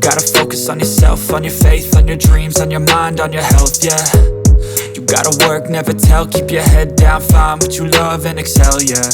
gotta focus on yourself, on your faith, on your dreams, on your mind, on your health, yeah. You gotta work, never tell, keep your head down, find what you love and excel, yeah.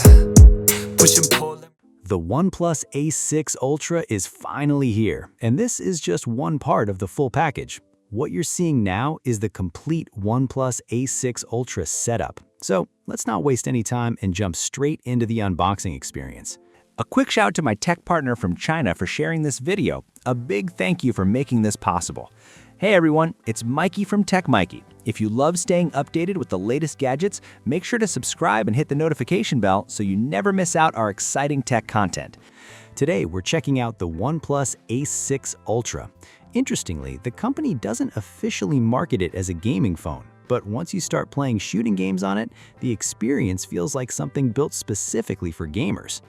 Push and pull. The OnePlus Ace 6 Ultra is finally here, and this is just one part of the full package. What you're seeing now is the complete OnePlus Ace 6 Ultra setup. So let's not waste any time and jump straight into the unboxing experience. A quick shout to my tech partner from China for sharing this video. A big thank you for making this possible. Hey everyone, it's Maiky from techmaiky. If you love staying updated with the latest gadgets, make sure to subscribe and hit the notification bell so you never miss out our exciting tech content. Today, we're checking out the OnePlus Ace 6 Ultra. Interestingly, the company doesn't officially market it as a gaming phone, but once you start playing shooting games on it, the experience feels like something built specifically for gamers.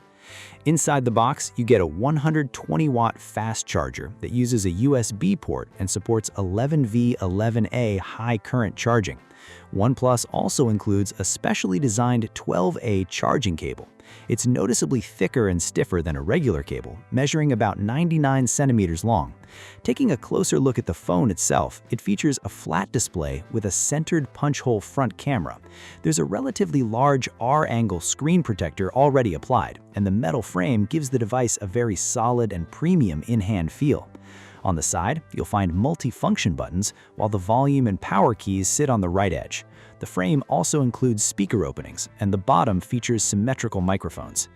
Inside the box, you get a 120-watt fast charger that uses a USB port and supports 11V11A high current charging. OnePlus also includes a specially designed 12A charging cable. It's noticeably thicker and stiffer than a regular cable, measuring about 99 centimeters long. Taking a closer look at the phone itself, it features a flat display with a centered punch-hole front camera. There's a relatively large R-angle screen protector already applied, and the metal frame gives the device a very solid and premium in-hand feel. On the side, you'll find multi-function buttons, while the volume and power keys sit on the right edge. The frame also includes speaker openings, and the bottom features symmetrical microphones.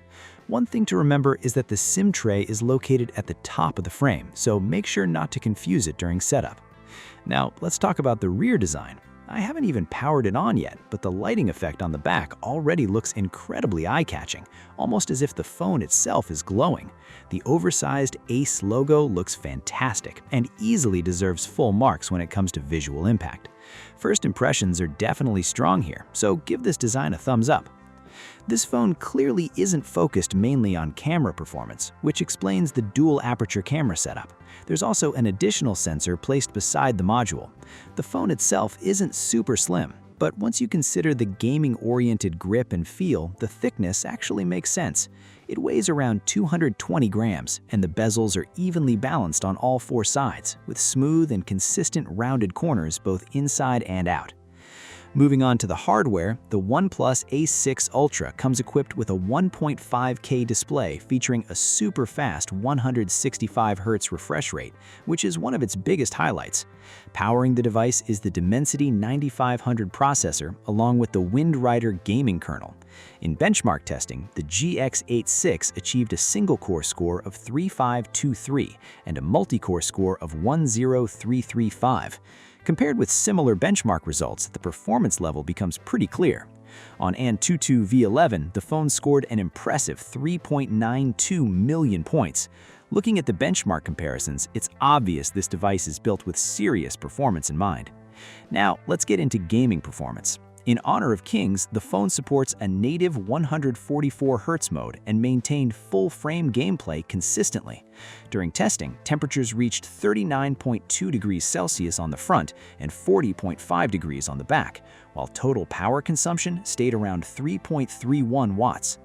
One thing to remember is that the SIM tray is located at the top of the frame, so make sure not to confuse it during setup. Now, let's talk about the rear design. I haven't even powered it on yet, but the lighting effect on the back already looks incredibly eye-catching, almost as if the phone itself is glowing. The oversized Ace logo looks fantastic and easily deserves full marks when it comes to visual impact. First impressions are definitely strong here, so give this design a thumbs up. This phone clearly isn't focused mainly on camera performance, which explains the dual aperture camera setup. There's also an additional sensor placed beside the module. The phone itself isn't super slim, but once you consider the gaming-oriented grip and feel, the thickness actually makes sense. It weighs around 220 grams, and the bezels are evenly balanced on all four sides, with smooth and consistent rounded corners both inside and out. Moving on to the hardware, the OnePlus Ace 6 Ultra comes equipped with a 1.5K display featuring a super fast 165Hz refresh rate, which is one of its biggest highlights. Powering the device is the Dimensity 9500 processor along with the Wind Rider gaming kernel. In benchmark testing, the GX86 achieved a single-core score of 3523 and a multi-core score of 10335. Compared with similar benchmark results, the performance level becomes pretty clear. On Antutu V11, the phone scored an impressive 3.92 million points. Looking at the benchmark comparisons, it's obvious this device is built with serious performance in mind. Now, let's get into gaming performance. In honor of Kings, the phone supports a native 144Hz mode and maintained full-frame gameplay consistently. During testing, temperatures reached 39.2 degrees Celsius on the front and 40.5 degrees on the back, while total power consumption stayed around 3.31 watts.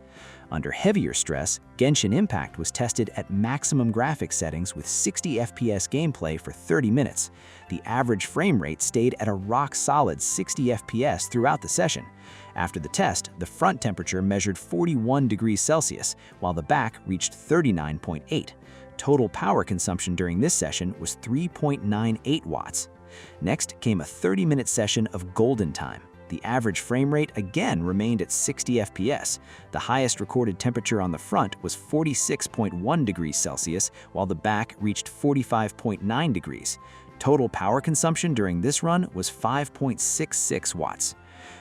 Under heavier stress, Genshin Impact was tested at maximum graphics settings with 60 FPS gameplay for 30 minutes. The average frame rate stayed at a rock-solid 60 FPS throughout the session. After the test, the front temperature measured 41 degrees Celsius, while the back reached 39.8. Total power consumption during this session was 3.98 watts. Next came a 30-minute session of golden time. The average frame rate again remained at 60 FPS. The highest recorded temperature on the front was 46.1 degrees Celsius, while the back reached 45.9 degrees. Total power consumption during this run was 5.66 watts.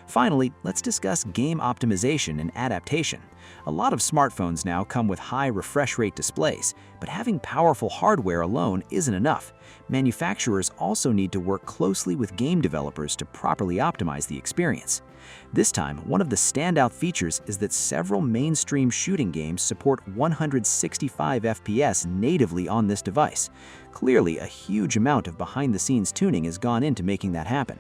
Finally, let's discuss game optimization and adaptation. A lot of smartphones now come with high refresh rate displays, but having powerful hardware alone isn't enough. Manufacturers also need to work closely with game developers to properly optimize the experience. This time, one of the standout features is that several mainstream shooting games support 165 FPS natively on this device. Clearly, a huge amount of behind-the-scenes tuning has gone into making that happen.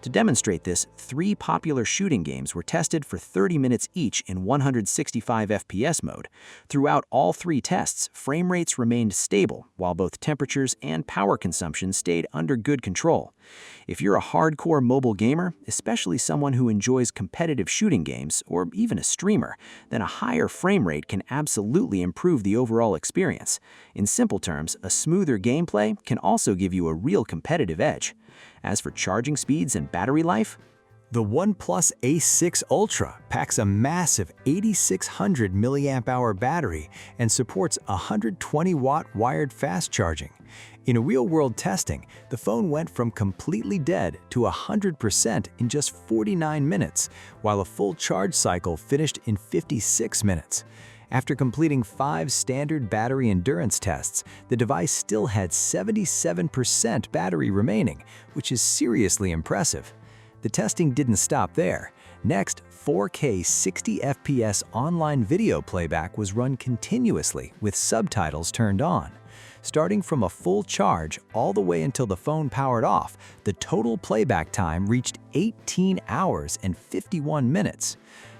To demonstrate this, 3 popular shooting games were tested for 30 minutes each in 165 FPS mode. Throughout all 3 tests, frame rates remained stable, while both temperatures and power consumption stayed under good control. If you're a hardcore mobile gamer, especially someone who enjoys competitive shooting games, or even a streamer, then a higher frame rate can absolutely improve the overall experience. In simple terms, a smoother gameplay can also give you a real competitive edge. As for charging speeds and battery life, the OnePlus Ace 6 Ultra packs a massive 8600 mAh battery and supports 120-watt wired fast charging. In real-world testing, the phone went from completely dead to 100% in just 49 minutes, while a full charge cycle finished in 56 minutes. After completing 5 standard battery endurance tests, the device still had 77% battery remaining, which is seriously impressive. The testing didn't stop there. Next, 4K 60 FPS online video playback was run continuously with subtitles turned on. Starting from a full charge all the way until the phone powered off, the total playback time reached 18 hours and 51 minutes.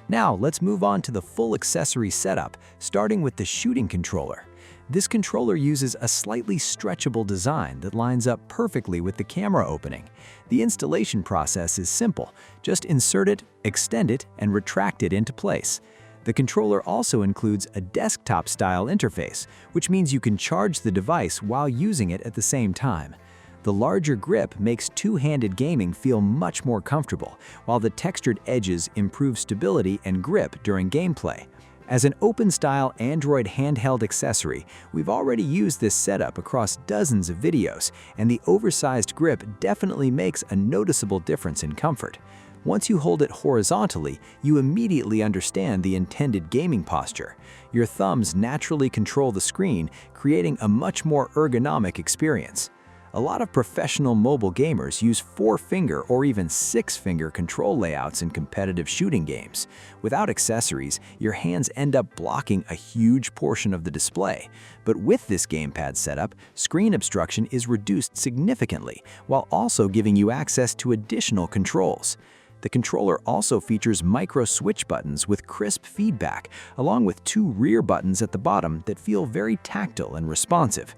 Now let's move on to the full accessory setup, starting with the shooting controller. This controller uses a slightly stretchable design that lines up perfectly with the camera opening. The installation process is simple. Just insert it, extend it, and retract it into place. The controller also includes a desktop-style interface, which means you can charge the device while using it at the same time. The larger grip makes two-handed gaming feel much more comfortable, while the textured edges improve stability and grip during gameplay. As an open-style Android handheld accessory, we've already used this setup across dozens of videos, and the oversized grip definitely makes a noticeable difference in comfort. Once you hold it horizontally, you immediately understand the intended gaming posture. Your thumbs naturally control the screen, creating a much more ergonomic experience. A lot of professional mobile gamers use 4-finger or even 6-finger control layouts in competitive shooting games. Without accessories, your hands end up blocking a huge portion of the display. But with this gamepad setup, screen obstruction is reduced significantly, while also giving you access to additional controls. The controller also features micro switch buttons with crisp feedback, along with 2 rear buttons at the bottom that feel very tactile and responsive.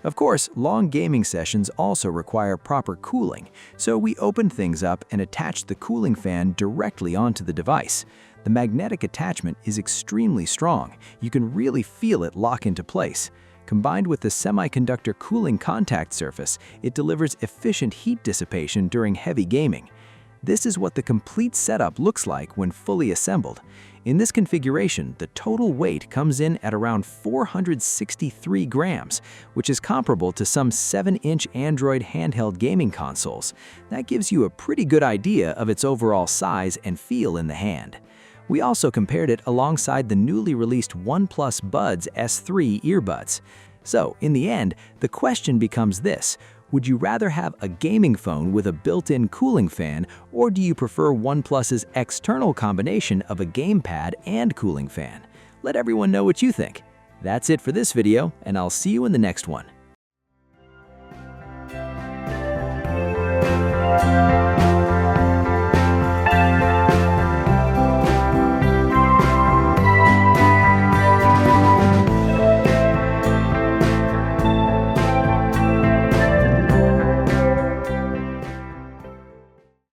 Of course, long gaming sessions also require proper cooling, so we opened things up and attached the cooling fan directly onto the device. The magnetic attachment is extremely strong. You can really feel it lock into place. Combined with the semiconductor cooling contact surface, it delivers efficient heat dissipation during heavy gaming. This is what the complete setup looks like when fully assembled. In this configuration, the total weight comes in at around 463 grams, which is comparable to some 7-inch Android handheld gaming consoles. That gives you a pretty good idea of its overall size and feel in the hand. We also compared it alongside the newly released OnePlus Buds S3 earbuds. So, in the end, the question becomes this: would you rather have a gaming phone with a built-in cooling fan, or do you prefer OnePlus's external combination of a gamepad and cooling fan? Let everyone know what you think. That's it for this video, and I'll see you in the next one.